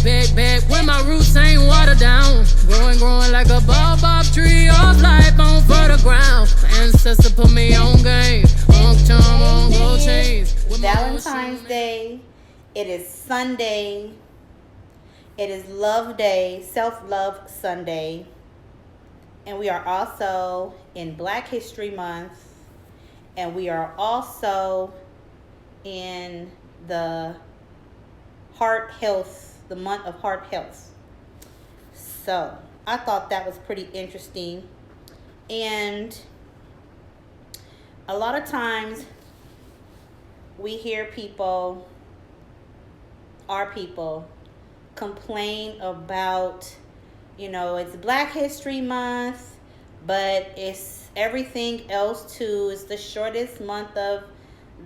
Back when my roots ain't watered down. Growing like a baobab tree of life on fertile ground. My ancestor put me on game. On charm, on gold chains. Valentine's Day. It is Sunday. It is Love Day, Self-Love Sunday. And we are also in Black History Month. And we are also in the heart health, the month of heart health. So I thought that was pretty interesting. And a lot of times we hear people, our people, complain about, it's Black History Month, but it's everything else too. It's the shortest month of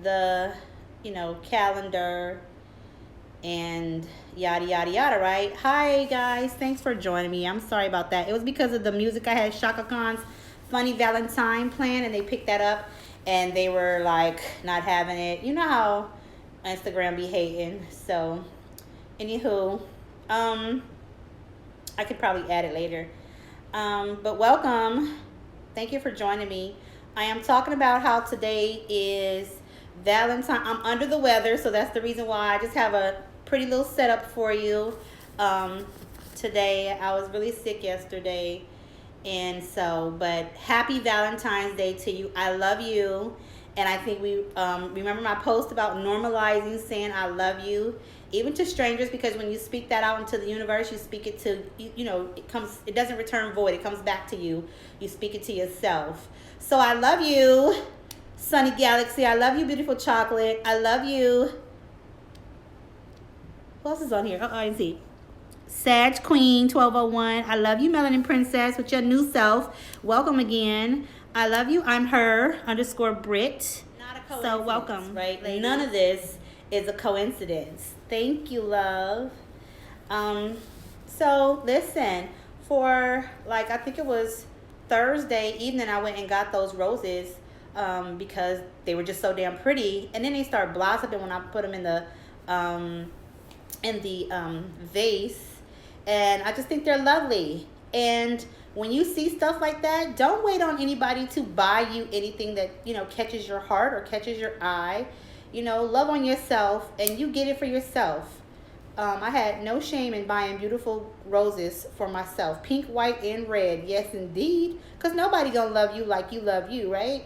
the, calendar and yada, yada, yada, right? Hi, guys. Thanks for joining me. I'm sorry about that. It was because of the music I had, Shaka Khan's Funny Valentine playing, and they picked that up, and they were, not having it. You know how Instagram be hating. So, anywho, I could probably add it later. But welcome. Thank you for joining me. I am talking about how today is Valentine. I'm under the weather, so that's the reason why I just have a pretty little setup for you today. I was really sick yesterday, and so, but happy Valentine's Day to you. I love you, and I think we remember my post about normalizing saying I love you, even to strangers, because when you speak that out into the universe, you speak it to, it doesn't return void. It comes back to you. You speak it to yourself. So I love you, Sunny Galaxy. I love you, beautiful chocolate. I love you. Who else is on here? I didn't see. Sag Queen 1201. I love you, Melanin Princess, with your new self. Welcome again. I love you. I'm her _Brit. Not a coincidence, so welcome, right? Ladies. None of this is a coincidence. Thank you, love. So listen, for I think it was Thursday evening, I went and got those roses because they were just so damn pretty, and then they start blossoming when I put them in the vase, and I just think they're lovely. And when you see stuff like that, don't wait on anybody to buy you anything that catches your heart or catches your eye. Love on yourself, and you get it for yourself. I had no shame in buying beautiful roses for myself, pink, white, and red. Yes, indeed, because nobody gonna love you like you love you, right?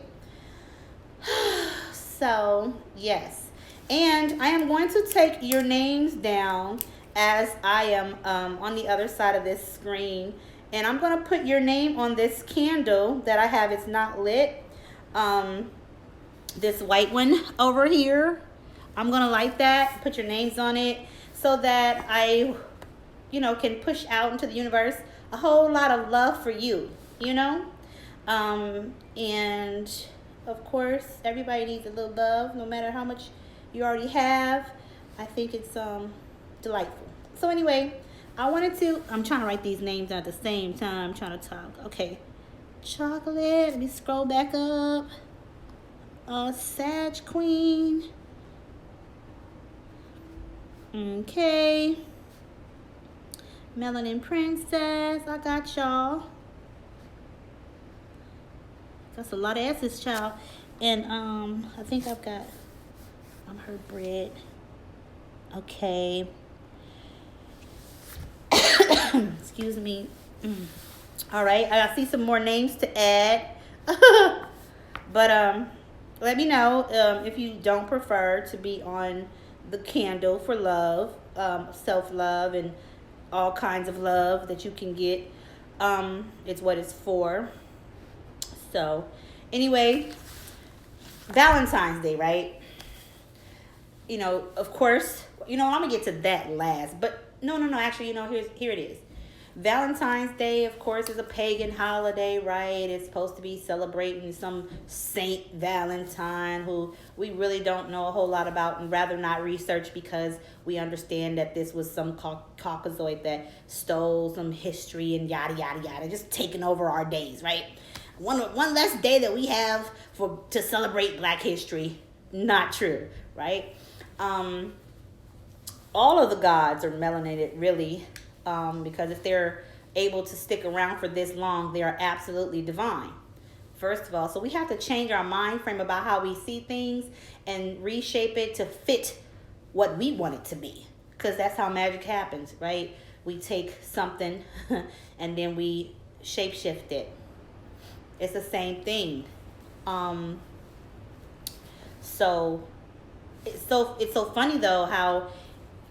So yes. And I am going to take your names down as I am on the other side of this screen. And I'm going to put your name on this candle that I have. It's not lit. This white one over here. I'm going to light that, put your names on it, so that I, can push out into the universe a whole lot of love for you, And, of course, everybody needs a little love, no matter how much you already have. I think it's delightful. So anyway, I'm trying to write these names at the same time, I'm trying to talk. Okay, chocolate, let me scroll back up. Sag Queen. Okay, Melanin Princess, I got y'all. That's a lot of S's, child. And I think I'm her bread. Okay. Excuse me. All right. I see some more names to add. But let me know if you don't prefer to be on the candle for love, self-love, and all kinds of love that you can get. It's what it's for. So anyway, Valentine's Day, right? Of course, I'm gonna get to that last, but no, actually, here it is. Valentine's Day, of course, is a pagan holiday, right? It's supposed to be celebrating some Saint Valentine who we really don't know a whole lot about, and rather not research, because we understand that this was some Caucasoid that stole some history and yada, yada, yada, just taking over our days, right? One less day that we have to celebrate Black history. Not true, right? all of the gods are melanated, really, because if they're able to stick around for this long, they are absolutely divine. First of all, so we have to change our mind frame about how we see things and reshape it to fit what we want it to be, because that's how magic happens, right? We take something and then we shapeshift it. It's the same thing. So it's so funny though how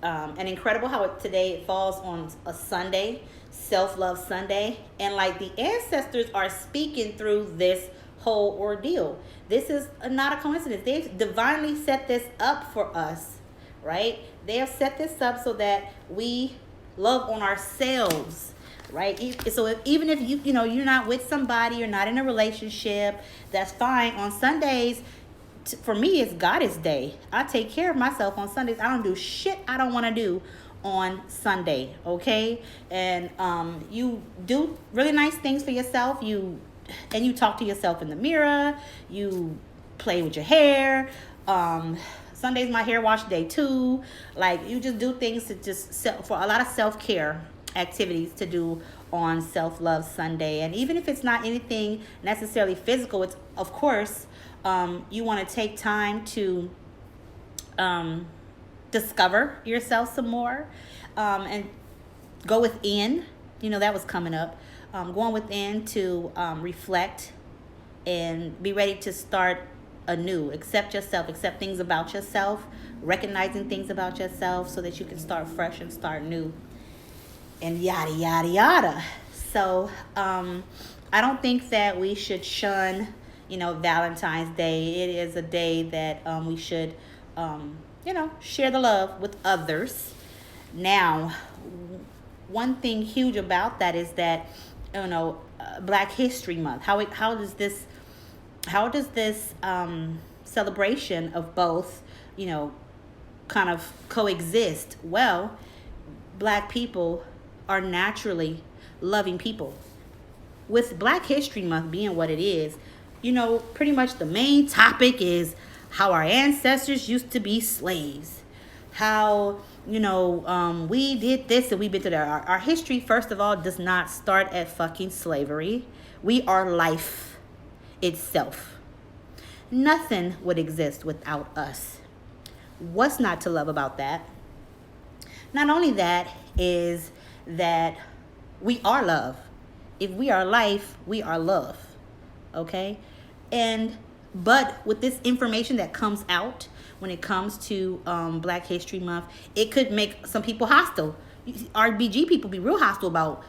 and incredible how today it falls on a Sunday, self-love Sunday, and like the ancestors are speaking through this whole ordeal. This is not a coincidence. They've divinely set this up for us, right? They have set this up so that we love on ourselves, right? So even if you're not with somebody, you're not in a relationship, that's fine. On Sundays, for me, it's Goddess Day. I take care of myself on Sundays. I don't do shit I don't want to do on Sunday, okay? And you do really nice things for yourself. You talk to yourself in the mirror. You play with your hair. Sunday's my hair wash day too. Like, you just do things to for a lot of self-care activities to do on Self-Love Sunday. And even if it's not anything necessarily physical, it's, of course, you want to take time to discover yourself some more, and go within. That was coming up. Going within to reflect and be ready to start anew. Accept yourself, accept things about yourself, recognizing things about yourself so that you can start fresh and start new, and yada, yada, yada. So I don't think that we should shun Valentine's Day. It is a day that we should share the love with others. Now, one thing huge about that is that Black History Month. How does this celebration of both kind of coexist? Well, Black people are naturally loving people. With Black History Month being what it is, pretty much the main topic is how our ancestors used to be slaves. How, we did this and we've been through that. Our history, first of all, does not start at fucking slavery. We are life itself. Nothing would exist without us. What's not to love about that? Not only that is that we are love. If we are life, we are love. Okay? But with this information that comes out when it comes to Black History Month, it could make some people hostile. RBG people be real hostile about,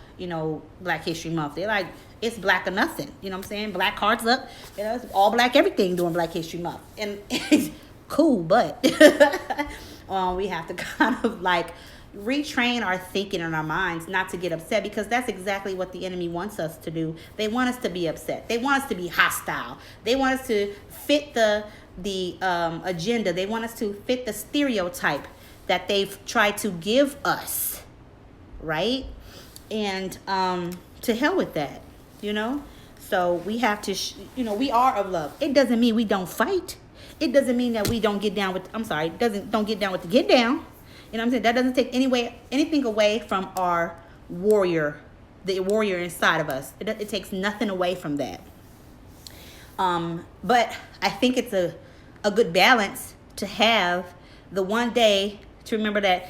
Black History Month. They're like, it's black or nothing. You know what I'm saying? Black hearts up. It's all black everything during Black History Month. And it's cool, but we have to kind of like retrain our thinking and our minds not to get upset, because that's exactly what the enemy wants us to do. They want us to be upset. They want us to be hostile. They want us to fit the agenda. They want us to fit the stereotype that they've tried to give us, right? And to hell with that, So we have to, we are of love. It doesn't mean we don't fight. It doesn't mean that we don't get down with, don't get down with the get down. You know what I'm saying? That doesn't take anything away from our warrior, the warrior inside of us. It takes nothing away from that. But I think it's a good balance to have the one day to remember that,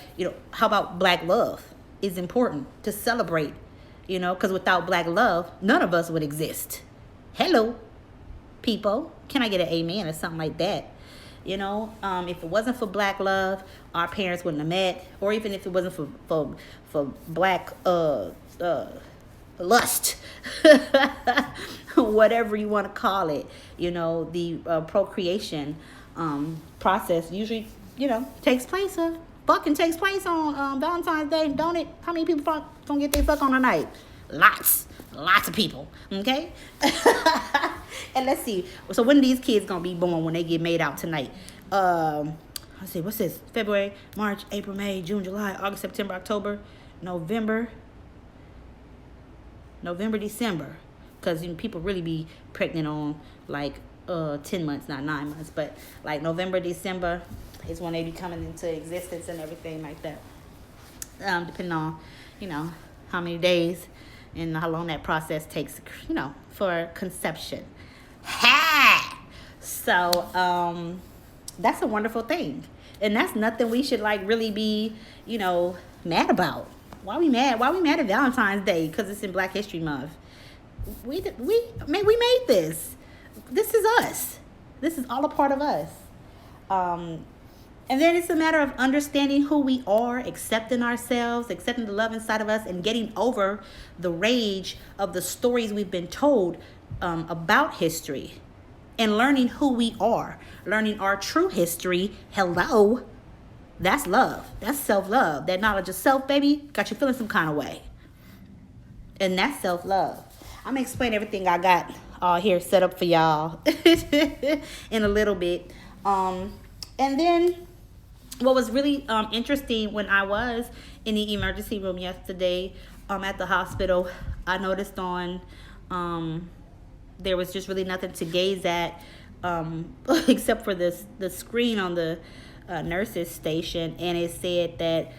how about Black love is important to celebrate, because without Black love, none of us would exist. Hello, people. Can I get an amen or something like that? If it wasn't for Black love, our parents wouldn't have met. Or even if it wasn't for Black lust, whatever you want to call it, the procreation process usually, takes place on Valentine's Day, don't it? How many people don't get their fuck on a night? Lots of people, okay? And let's see. So when are these kids gonna be born when they get made out tonight? Let's see. What's this? February, March, April, May, June, July, August, September, October, November, December. Because people really be pregnant on like 10 months, not 9 months, but like November, December is when they be coming into existence and everything like that. Depending on, how many days and how long that process takes, for conception. Ha! So, that's a wonderful thing. And that's nothing we should like really be, mad about. Why we mad? Why we mad at Valentine's Day? Because it's in Black History Month. We made this. This is us. This is all a part of us. And then it's a matter of understanding who we are, accepting ourselves, accepting the love inside of us, and getting over the rage of the stories we've been told about history, and learning who we are, learning our true history. Hello. That's love. That's self-love. That knowledge of self, baby, got you feeling some kind of way. And that's self-love. I'm going to explain everything I got all here set up for y'all in a little bit. And then what was really interesting when I was in the emergency room yesterday at the hospital, I noticed on there was just really nothing to gaze at except for the screen on the nurses station, and it said that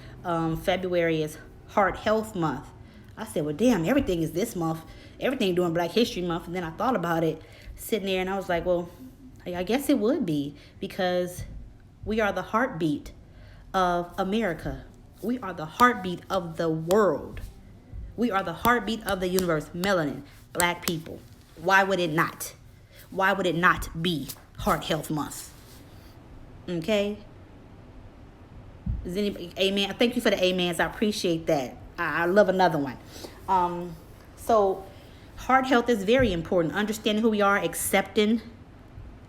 February is Heart Health Month. I said, well, damn, everything is this month. Everything during Black History Month. And then I thought about it sitting there, and I was like, well, I guess it would be, because we are the heartbeat of America. We are the heartbeat of the world. We are the heartbeat of the universe. Melanin, Black people. Why would it not? Why would it not be Heart Health Month? Okay? Is anybody, amen? Thank you for the amens. I appreciate that. I love another one. So heart health is very important. Understanding who we are, accepting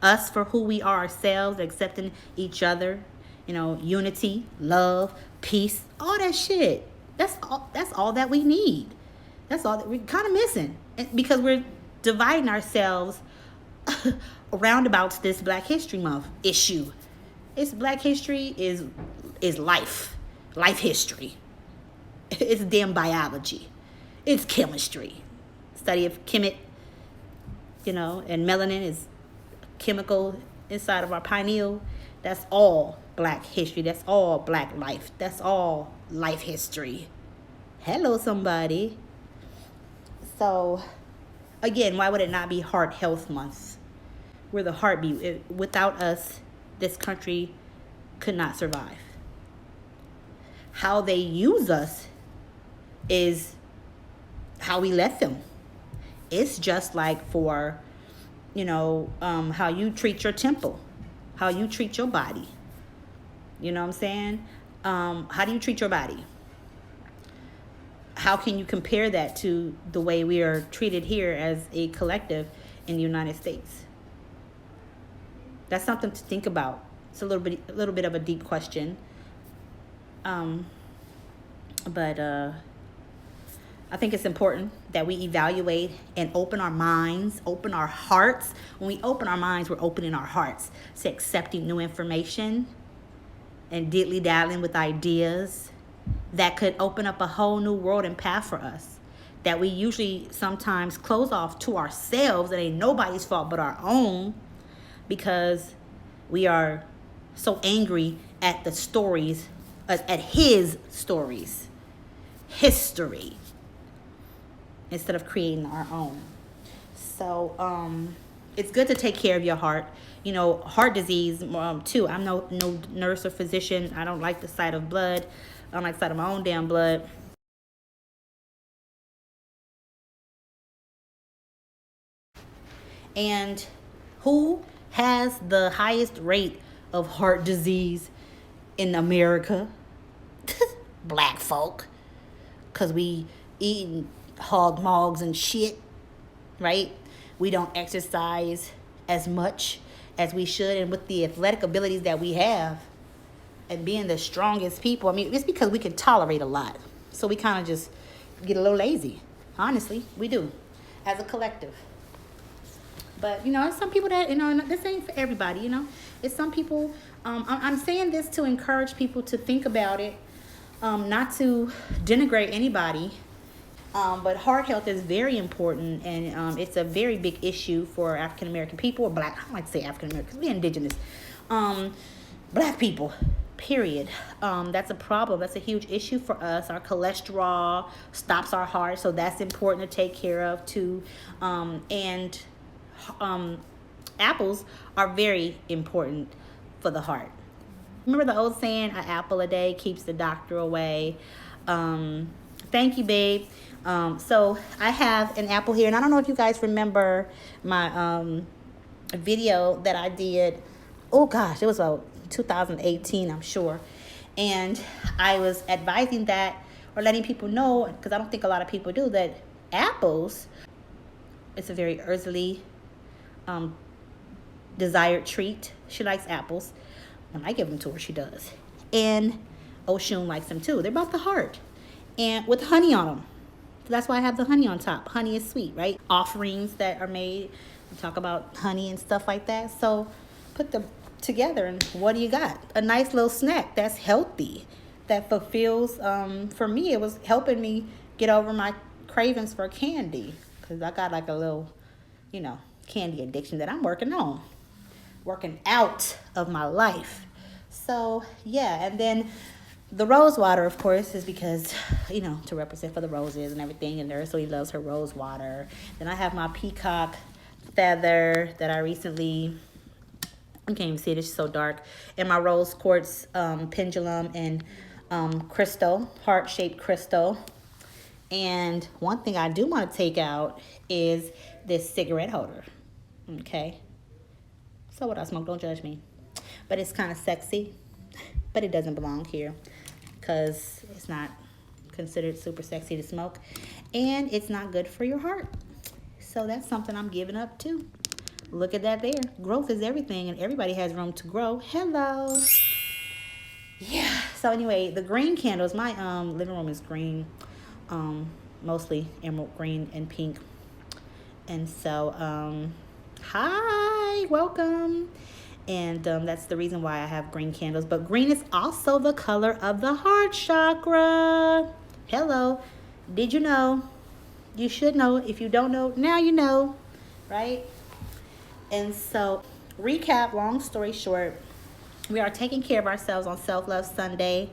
us for who we are ourselves, accepting each other, unity, love, peace, all that shit. That's all that we need. That's all that we're kind of missing, because we're dividing ourselves around about this Black History Month issue. It's Black history is life history. It's damn biology. It's chemistry. Study of and melanin is chemical inside of our pineal. That's all Black history. That's all Black life. That's all life history. Hello, somebody. So, again, why would it not be Heart Health Month? We're the heartbeat. Without us, this country could not survive. How they use us is how we let them. It's just like for, how you treat your temple, how you treat your body. You know what I'm saying? How do you treat your body? How can you compare that to the way we are treated here as a collective in the United States? That's something to think about. It's a little bit of a deep question. But I think it's important that we evaluate and open our minds, open our hearts. When we open our minds, we're opening our hearts to accepting new information and diddly-daddling with ideas that could open up a whole new world and path for us that we usually sometimes close off to ourselves. It ain't nobody's fault but our own, because we are so angry at the stories, at his stories, history, instead of creating our own. So it's good to take care of your heart. Heart disease too. I'm no nurse or physician. I don't like the sight of blood. I don't like the sight of my own damn blood. And who has the highest rate of heart disease in America? Black folk. Because we eating hog mogs and shit, right? We don't exercise as much as we should. And with the athletic abilities that we have and being the strongest people, it's because we can tolerate a lot. So we kind of just get a little lazy. Honestly, we do, as a collective. But, it's some people that, this ain't for everybody, It's some people, I'm saying this to encourage people to think about it, not to denigrate anybody, But heart health is very important, and it's a very big issue for African American people, or black. I don't like to say African American, we're indigenous. Black people, period. That's a problem. That's a huge issue for us. Our cholesterol stops our heart, so that's important to take care of too. And apples are very important for the heart. Remember the old saying, an apple a day keeps the doctor away. Thank you, babe. So I have an apple here, and I don't know if you guys remember my video that I did. Oh gosh, it was about 2018, I'm sure. And I was advising that, or letting people know, because I don't think a lot of people do, that apples, it's a very earthly desired treat. She likes apples. When I give them to her, she does. And Oshun likes them too. They're about the heart. And with honey on them. So that's why I have the honey on top. Honey is sweet, right? Offerings that are made. We talk about honey and stuff like that. So put them together, and what do you got? A nice little snack that's healthy, that fulfills, for me, it was helping me get over my cravings for candy, because I got like a little, candy addiction that I'm working out of my life. So yeah, and then the rose water, of course, is because, to represent for the roses and everything, and Ursula loves her rose water. Then I have my peacock feather that I recently, I can't even see it, it's so dark, and my rose quartz pendulum and crystal, heart-shaped crystal. And one thing I do want to take out is this cigarette holder. Okay, so what I smoke, don't judge me, but it's kind of sexy, but it doesn't belong here because it's not considered super sexy to smoke, and it's not good for your heart. So that's something I'm giving up too. Look at that there. Growth is everything, and everybody has room to grow. Hello. Yeah. So anyway, the green candles, my living room is green, mostly emerald green and pink. And so, hi, welcome. And that's the reason why I have green candles. But green is also the color of the heart chakra. Hello. Did you know? You should know. If you don't know, now you know, right? And so, recap, long story short, we are taking care of ourselves on Self-Love Sunday,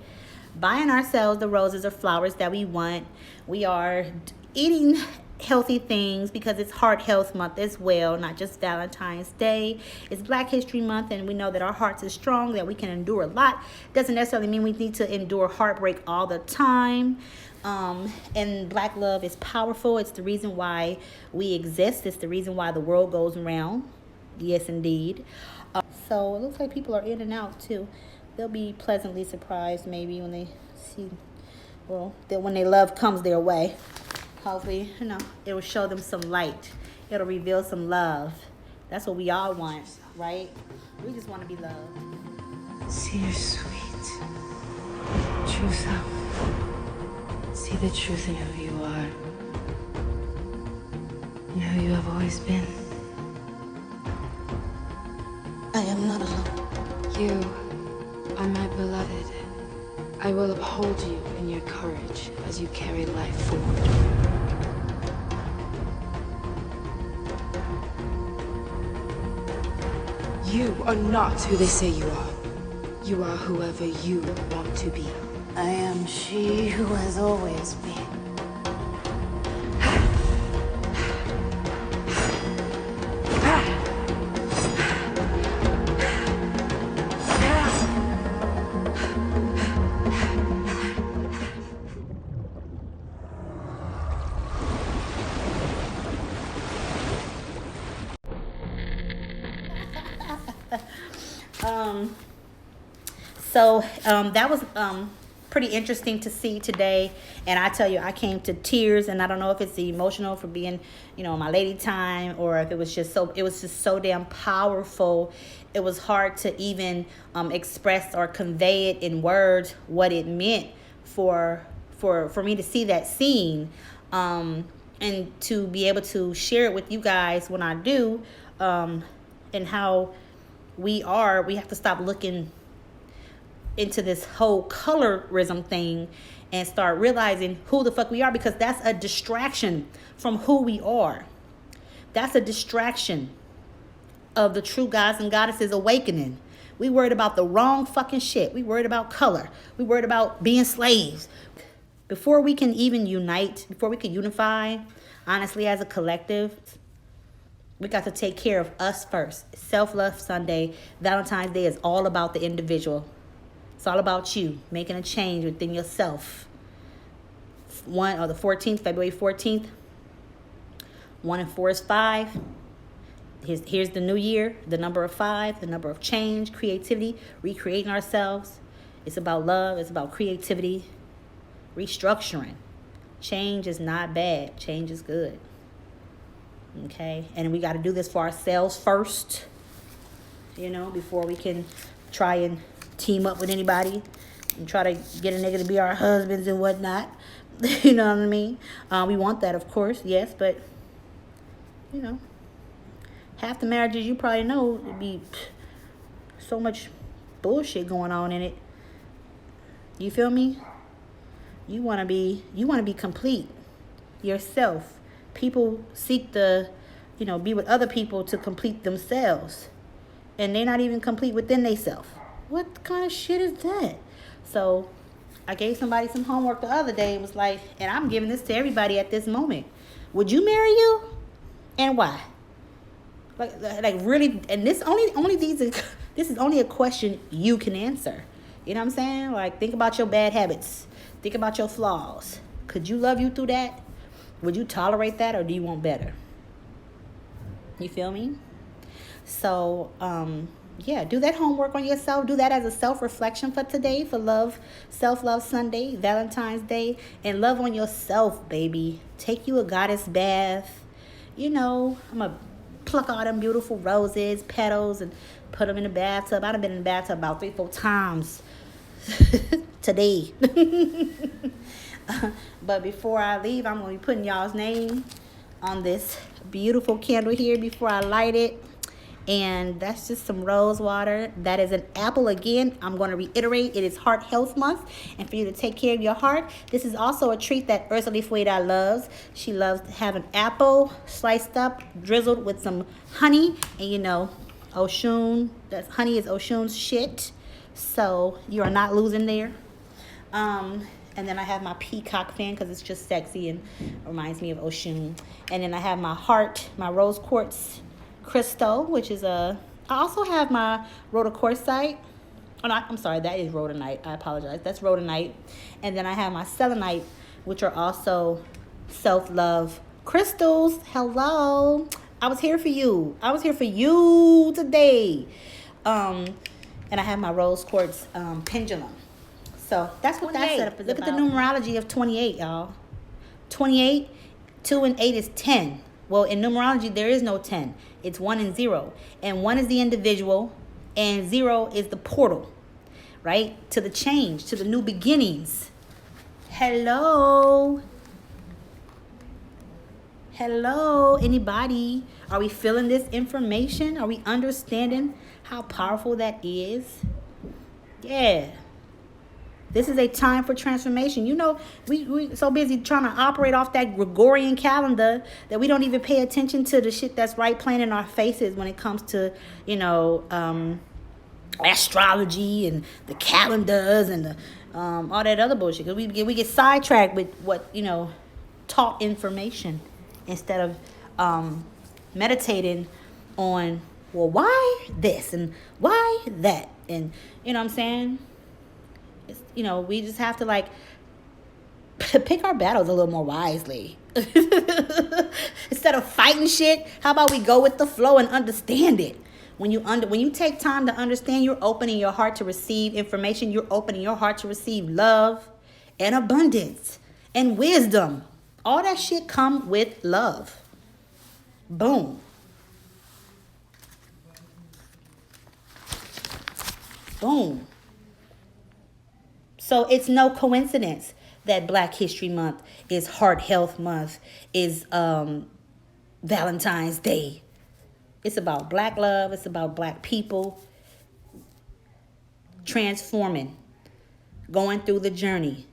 buying ourselves the roses or flowers that we want. We are eating healthy things because it's Heart Health Month as well, not just Valentine's Day. It's Black History Month, and we know that our hearts are strong, that we can endure a lot. Doesn't necessarily mean we need to endure heartbreak all the time. And Black love is powerful. It's the reason why we exist. It's the reason why the world goes around. Yes, indeed. So it looks like people are in and out too. They'll be pleasantly surprised maybe when they see, that when their love comes their way. Hopefully, it will show them some light. It'll reveal some love. That's what we all want, right? We just want to be loved. See your sweet true self. See the truth in who you are and who you have always been. I am not alone. You are my beloved. I will uphold you in your courage as you carry life forward. You are not who they say you are. You are whoever you want to be. I am she who has always been. So that was pretty interesting to see today, and I tell you, I came to tears, and I don't know if it's the emotional for being, my lady time, or if it was just so damn powerful. It was hard to even express or convey it in words what it meant for me to see that scene, and to be able to share it with you guys when I do, and how we have to stop looking into this whole colorism thing and start realizing who the fuck we are, because that's a distraction from who we are. That's a distraction of the true gods and goddesses awakening. We worried about the wrong fucking shit. We worried about color. We worried about being slaves. Before we can even unite, before we can unify, honestly, as a collective, we got to take care of us first. Self-Love Sunday, Valentine's Day is all about the individual. It's all about you making a change within yourself. The 14th, February 14th. 1 and 4 is 5. Here's the new year, the number of 5, the number of change, creativity, recreating ourselves. It's about love. It's about creativity, restructuring. Change is not bad. Change is good. Okay? And we got to do this for ourselves first, before we can try and team up with anybody and try to get a nigga to be our husbands and whatnot. You know what I mean? We want that, of course, yes, but, half the marriages you probably know would be so much bullshit going on in it. You feel me? You want to be complete yourself. People seek to, be with other people to complete themselves, and they're not even complete within themselves. What kind of shit is that? So I gave somebody some homework the other day. It was like, and I'm giving this to everybody at this moment. Would you marry you? And why? Like really, and this is only a question you can answer. You know what I'm saying? Like, think about your bad habits. Think about your flaws. Could you love you through that? Would you tolerate that, or do you want better? You feel me? So, do that homework on yourself. Do that as a self-reflection for today, for Self-Love Sunday, Valentine's Day, and love on yourself, baby. Take you a goddess bath. I'm going to pluck all them beautiful roses, petals, and put them in the bathtub. I've been in the bathtub about 3-4 times today. But before I leave, I'm going to be putting y'all's name on this beautiful candle here before I light it. And that's just some rose water. That is an apple. Again, I'm going to reiterate, it is Heart Health Month. And for you to take care of your heart, this is also a treat that Ursula Fueda loves. She loves to have an apple sliced up, drizzled with some honey. And Oshun, honey is Oshun's shit. So you are not losing there. And then I have my peacock fan because it's just sexy and reminds me of Oshun. And then I have my heart, my rose quartz crystal, which is I also have my rhodochrosite. Oh, no, I'm sorry, that is rhodonite. I apologize. That's rhodonite. And then I have my selenite, which are also self-love crystals. Hello. I was here for you. I was here for you today. And I have my rose quartz pendulum. So that's what that setup is. Look about. At the numerology of 28, y'all. 28, 2 and 8 is 10. Well, in numerology, there is no 10. It's 1 and 0. And 1 is the individual, and 0 is the portal, right? To the change, to the new beginnings. Hello. Hello, anybody? Are we feeling this information? Are we understanding how powerful that is? Yeah. This is a time for transformation. We so busy trying to operate off that Gregorian calendar that we don't even pay attention to the shit that's right playing in our faces when it comes to, astrology and the calendars and the, all that other bullshit. Because we get sidetracked with what, taught information instead of meditating on, well, why this and why that? And, you know what I'm saying? We just have to pick our battles a little more wisely. Instead of fighting shit, how about we go with the flow and understand it? When you take time to understand, you're opening your heart to receive information. You're opening your heart to receive love and abundance and wisdom. All that shit come with love. Boom. Boom. So it's no coincidence that Black History Month is Heart Health Month, is Valentine's Day. It's about Black love. It's about Black people transforming going through the journey,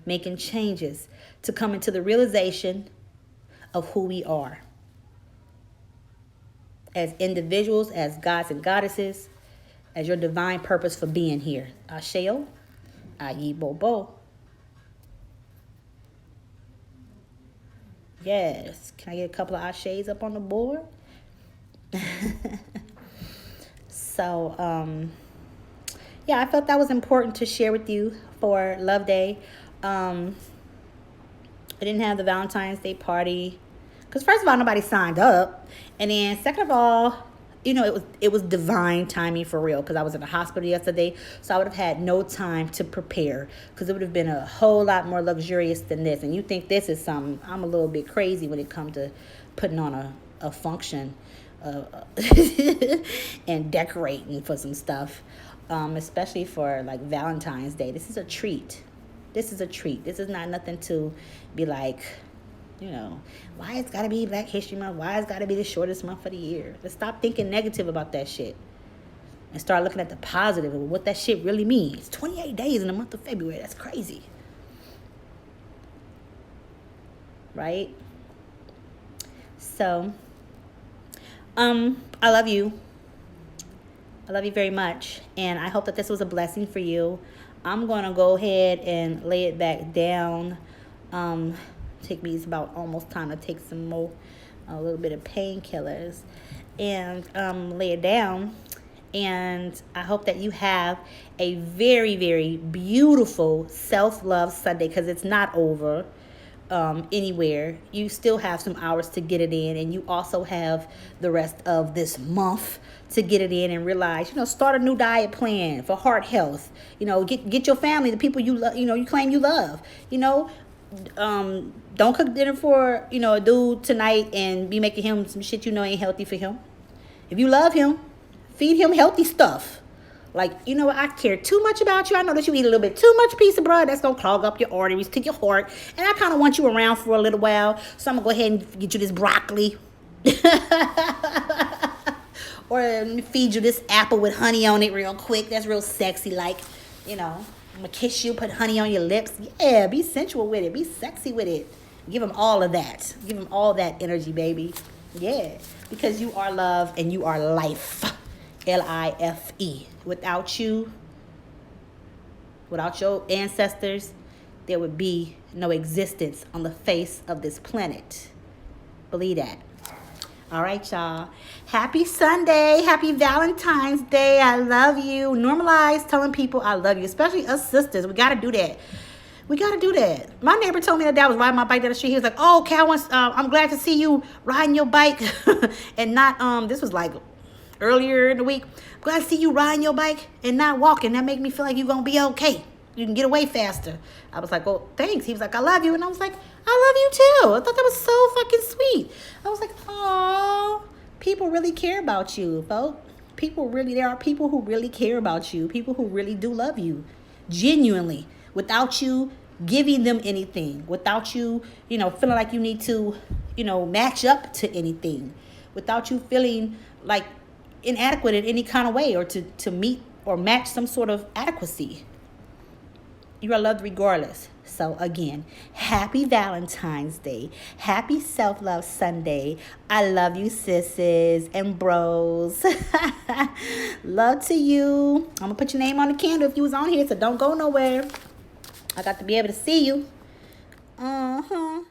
making changes to come into the realization of who we are as individuals, as gods and goddesses, as your divine purpose for being here. Asheo, Ayi Bobo. Yes. Can I get a couple of Ashes up on the board? So, yeah, I felt that was important to share with you for Love Day. I didn't have the Valentine's Day party because, first of all, nobody signed up. And then, second of all, you know, it was divine timing for real because I was in the hospital yesterday, so I would have had no time to prepare because it would have been a whole lot more luxurious than this. And you think this is something, I'm a little bit crazy when it comes to putting on a function and decorating for some stuff, especially for like Valentine's Day. This is a treat. This is a treat. This is not nothing to be like, you know, why it's got to be Black History Month? Why it's got to be the shortest month of the year? Let's stop thinking negative about that shit and start looking at the positive of what that shit really means. It's 28 days in the month of February. That's crazy. Right? So, I love you. I love you very much. And I hope that this was a blessing for you. I'm going to go ahead and lay it back down. Take me, it's about almost time to take some more, a little bit of painkillers and lay it down. And I hope that you have a very, very beautiful self-love Sunday, because it's not over anywhere. You still have some hours to get it in, and you also have the rest of this month to get it in and realize, you know, start a new diet plan for heart health. You know, get your family, the people you love, you know, you claim you love, you know. Don't cook dinner for, you know, a dude tonight and be making him some shit you know ain't healthy for him. If you love him, feed him healthy stuff. Like, you know what, I care too much about you. I know that you eat a little bit too much piece of bread. That's going to clog up your arteries to your heart. And I kind of want you around for a little while. So I'm going to go ahead and get you this broccoli. Or feed you this apple with honey on it real quick. That's real sexy, like, you know. I'm going to kiss you, put honey on your lips. Yeah, be sensual with it. Be sexy with it. Give them all of that. Give them all that energy, baby. Yeah, because you are love and you are life. L-I-F-E. Without you, without your ancestors, there would be no existence on the face of this planet. Believe that. All right, y'all. Happy Sunday. Happy Valentine's Day. I love you. Normalize telling people I love you, especially us sisters. We got to do that. We got to do that. My neighbor told me that I was riding my bike down the street. He was like, oh, okay, I'm glad to see you riding your bike. And not, this was like earlier in the week. I'm glad to see you riding your bike and not walking. That make me feel like you're going to be okay. You can get away faster. I was like, well, thanks. He was like, I love you. And I was like, I love you too. I thought that was so fucking sweet. I was like, oh, people really care about you, folks. There are people who really care about you. People who really do love you. Genuinely. Without you giving them anything. Without you, you know, feeling like you need to, you know, match up to anything. Without you feeling like inadequate in any kind of way or to meet or match some sort of adequacy. You are loved regardless. So again, happy Valentine's Day. Happy Self-Love Sunday. I love you, sisters and bros. Love to you. I'm going to put your name on the candle if you was on here, so don't go nowhere. I got to be able to see you. Uh-huh.